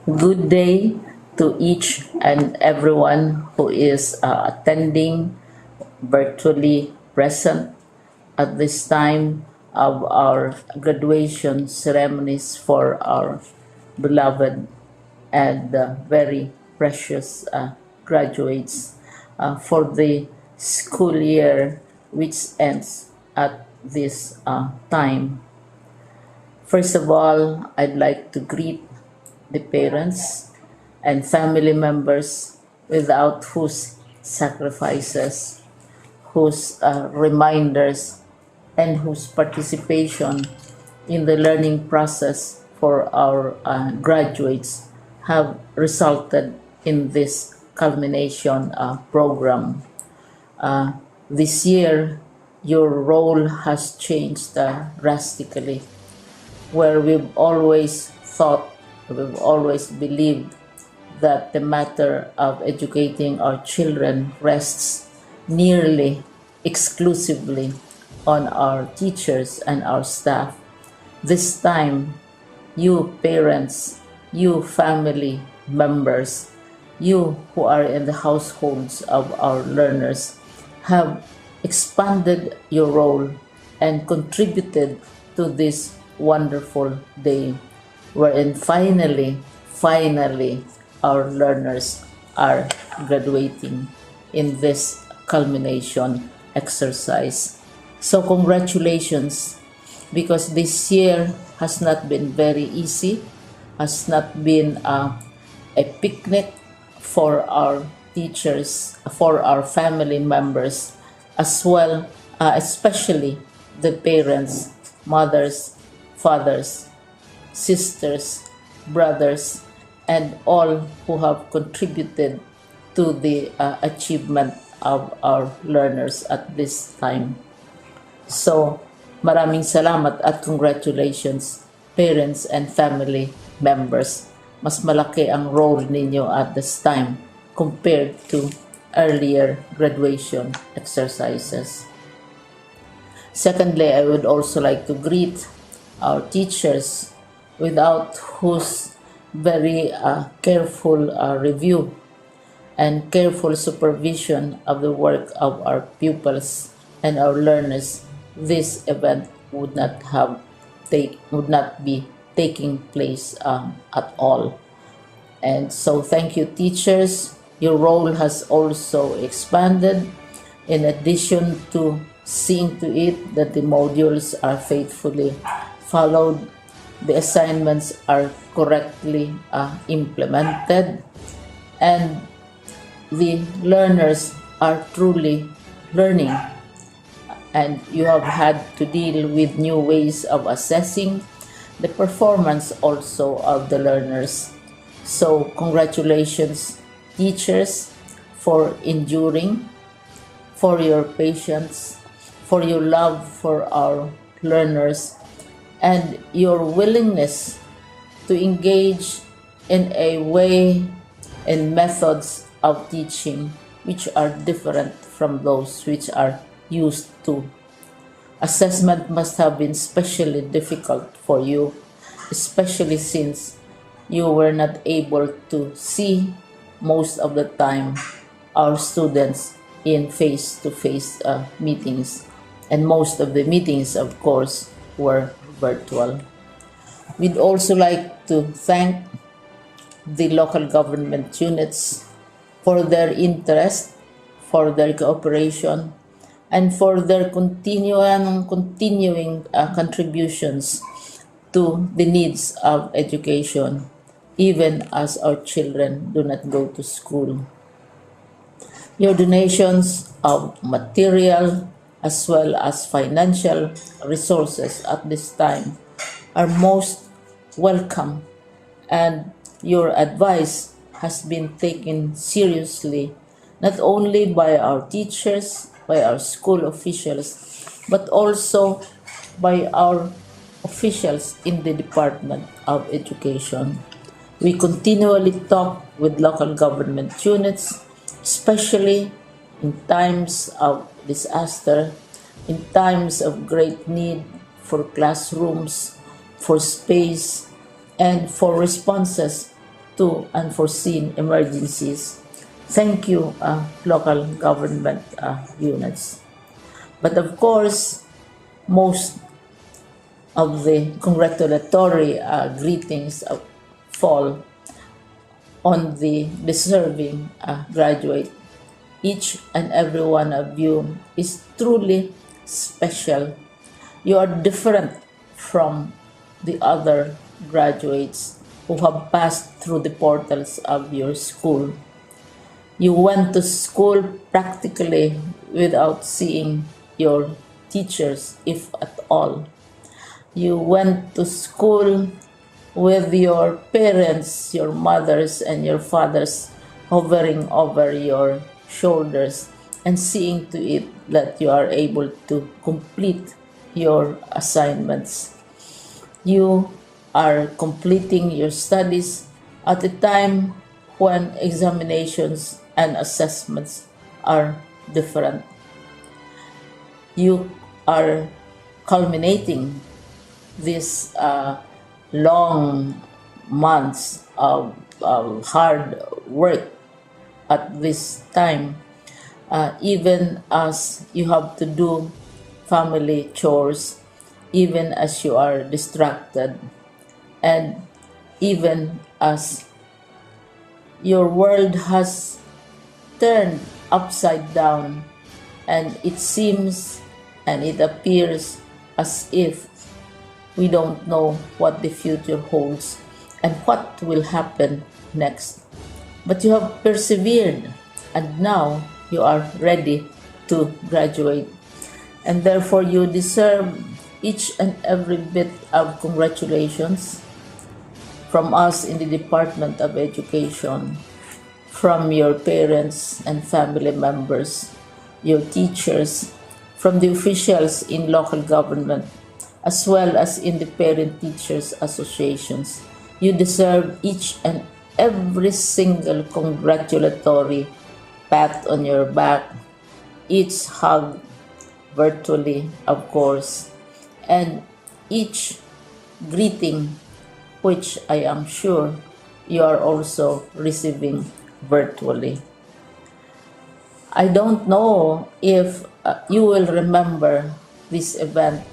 Good day to each and everyone who is attending virtually present at this time of our graduation ceremonies for our beloved and very precious graduates for the school year which ends at this time. First of all, I'd like to greet the parents and family members without whose sacrifices, whose reminders, and whose participation in the learning process for our graduates have resulted in this culmination program. This year, your role has changed drastically, where we've always believed that the matter of educating our children rests nearly exclusively on our teachers and our staff. This time, you parents, you family members, you who are in the households of our learners have expanded your role and contributed to this wonderful day wherein finally our learners are graduating in this culmination exercise. So congratulations, because this year has not been very easy, has not been a picnic for our teachers, for our family members, as well, especially the parents, mothers, fathers, sisters, brothers, and all who have contributed to the achievement of our learners at this time. So, maraming salamat at congratulations, parents and family members. Mas malaki ang role ninyo at this time compared to earlier graduation exercises. Secondly, I would also like to greet our teachers, without whose very careful review and careful supervision of the work of our pupils and our learners, this event would not be taking place at all. And so thank you, teachers. Your role has also expanded, in addition to seeing to it that the modules are faithfully followed, the assignments are correctly implemented, and the learners are truly learning. And you have had to deal with new ways of assessing the performance also of the learners. So congratulations, teachers, for enduring, for your patience, for your love for our learners, and your willingness to engage in a way and methods of teaching which are different from those which are used to. Assessment must have been especially difficult for you, especially since you were not able to see most of the time our students in face-to-face meetings, and most of the meetings, of course, were virtual. We'd also like to thank the local government units for their interest, for their cooperation, and for their continuing contributions to the needs of education, even as our children do not go to school. Your donations of material as well as financial resources at this time are most welcome, and your advice has been taken seriously not only by our teachers, by our school officials, but also by our officials in the Department of Education. We continually talk with local government units, especially in times of disaster, in times of great need for classrooms, for space, and for responses to unforeseen emergencies. Thank you, local government units. But of course, most of the congratulatory greetings fall on the deserving graduate. Each and every one of you is truly special. You are different from the other graduates who have passed through the portals of your school. You went to school practically without seeing your teachers, if at all. You went to school with your parents, your mothers, and your fathers hovering over your shoulders and seeing to it that you are able to complete your assignments. You are completing your studies at a time when examinations and assessments are different. You are culminating these long months of hard work at this time, even as you have to do family chores, even as you are distracted, and even as your world has turned upside down, and it seems and it appears as if we don't know what the future holds and what will happen next. But you have persevered, and now you are ready to graduate. And therefore, you deserve each and every bit of congratulations from us in the Department of Education, from your parents and family members, your teachers, from the officials in local government, as well as in the Parent Teachers Associations. You deserve each and every single congratulatory pat on your back, each hug, virtually, of course, and each greeting, which I am sure you are also receiving virtually. I don't know if you will remember this event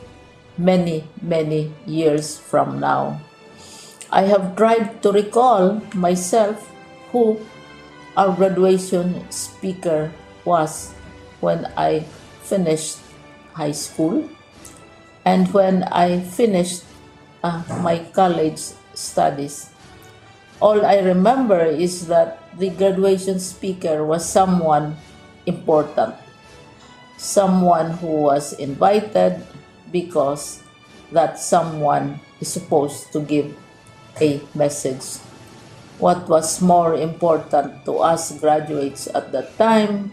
many, many years from now. I have tried to recall myself who our graduation speaker was when I finished high school and when I finished my college studies. All I remember is that the graduation speaker was someone important, someone who was invited because that someone is supposed to give a message. What was more important to us graduates at that time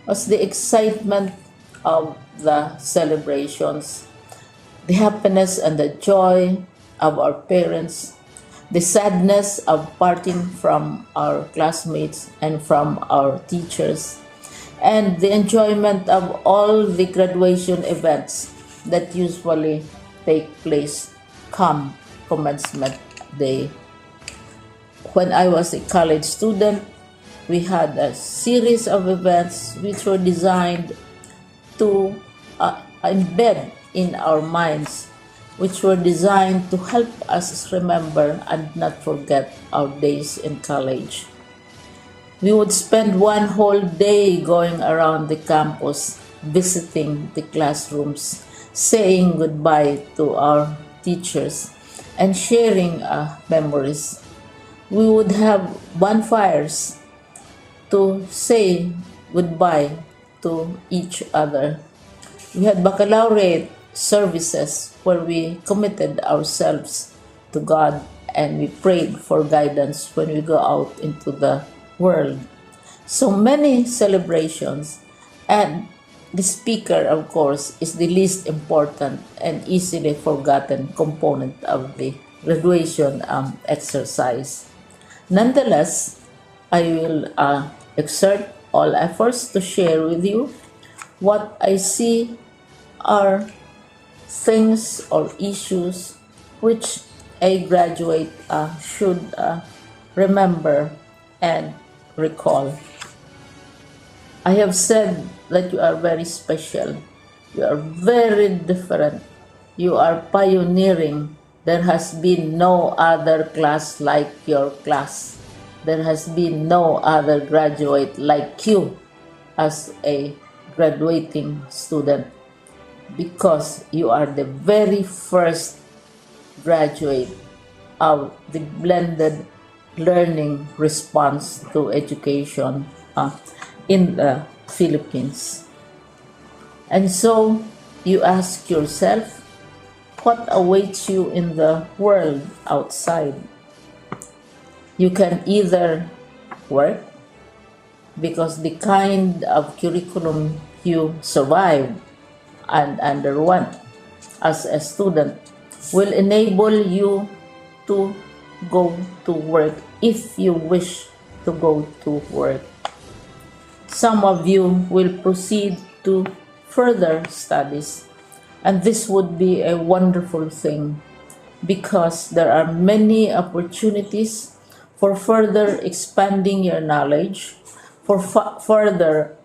was the excitement of the celebrations, the happiness and the joy of our parents, the sadness of parting from our classmates and from our teachers, and the enjoyment of all the graduation events that usually take place come commencement day. When I was a college student, we had a series of events which were designed to embed in our minds, which were designed to help us remember and not forget our days in college. We would spend one whole day going around the campus, visiting the classrooms, saying goodbye to our teachers, and sharing memories. We would have bonfires to say goodbye to each other. We had baccalaureate services where we committed ourselves to God and we prayed for guidance when we go out into the world. So many celebrations, and the speaker, of course, is the least important and easily forgotten component of the graduation exercise. Nonetheless, I will exert all efforts to share with you what I see are things or issues which a graduate should remember, and recall. I have said that you are very special. You are very different. You are pioneering. There has been no other class like your class. There has been no other graduate like you as a graduating student, because you are the very first graduate of the blended learning response to education in the Philippines. And so you ask yourself, what awaits you in the world outside? You can either work, because the kind of curriculum you survive and underwent as a student will enable you to go to work if you wish to go to work. Some of you will proceed to further studies, and this would be a wonderful thing, because there are many opportunities for further expanding your knowledge, for further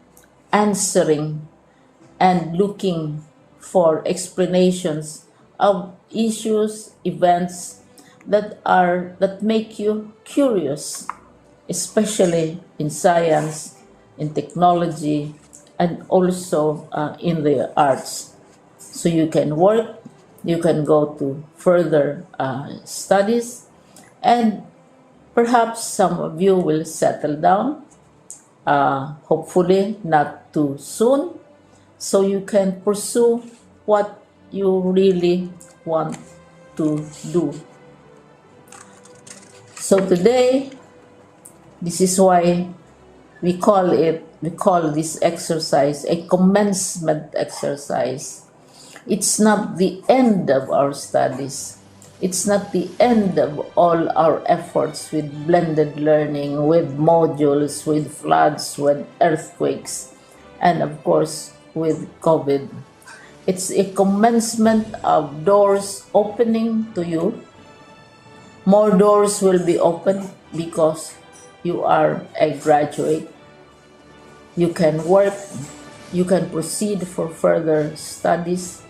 answering and looking for explanations of issues, events that make you curious, especially in science, in technology, and also in the arts. So you can work, you can go to further studies, and perhaps some of you will settle down, hopefully not too soon, so you can pursue what you really want to do. So today, this is why we call this exercise a commencement exercise. It's not the end of our studies. It's not the end of all our efforts with blended learning, with modules, with floods, with earthquakes, and of course with COVID. It's a commencement of doors opening to you. More doors will be opened because you are a graduate. You can work, you can proceed for further studies,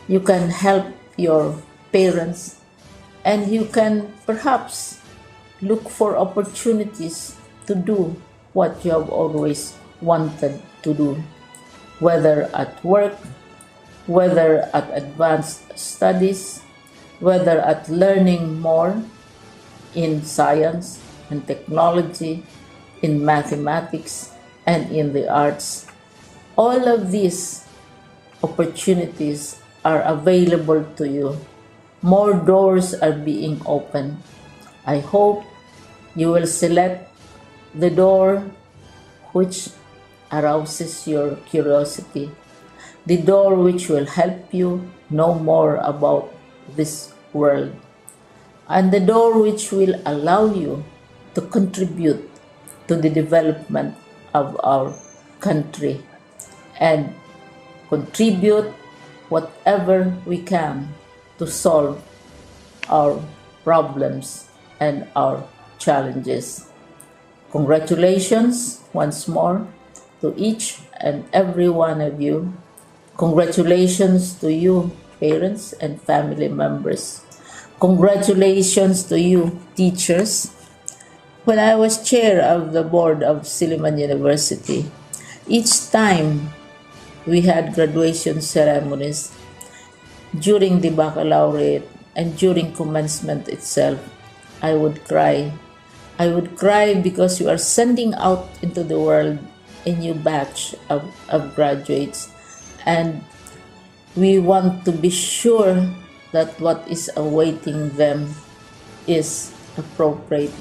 you can help your parents, and you can perhaps look for opportunities to do what you have always wanted to do, whether at work, whether at advanced studies, whether at learning more in science and technology, in mathematics, and in the arts. All of these opportunities are available to you. More doors are being opened. I hope you will select the door which arouses your curiosity, the door which will help you know more about this world, and the door which will allow you to contribute to the development of our country and contribute whatever we can to solve our problems and our challenges. Congratulations once more to each and every one of you. Congratulations to you, parents and family members. Congratulations to you, teachers. When I was chair of the board of Silliman University, each time we had graduation ceremonies, during the baccalaureate and during commencement itself, I would cry. I would cry because you are sending out into the world a new batch of graduates, and we want to be sure that what is awaiting them is appropriate.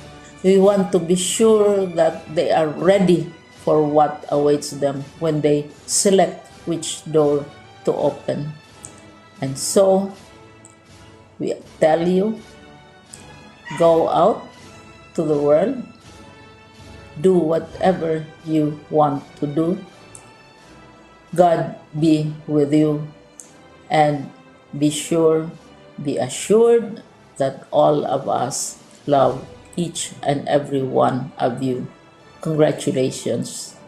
We want to be sure that they are ready for what awaits them when they select which door to open. And so, we tell you, go out to the world, do whatever you want to do. God be with you, and be assured that all of us love each and every one of you. Congratulations.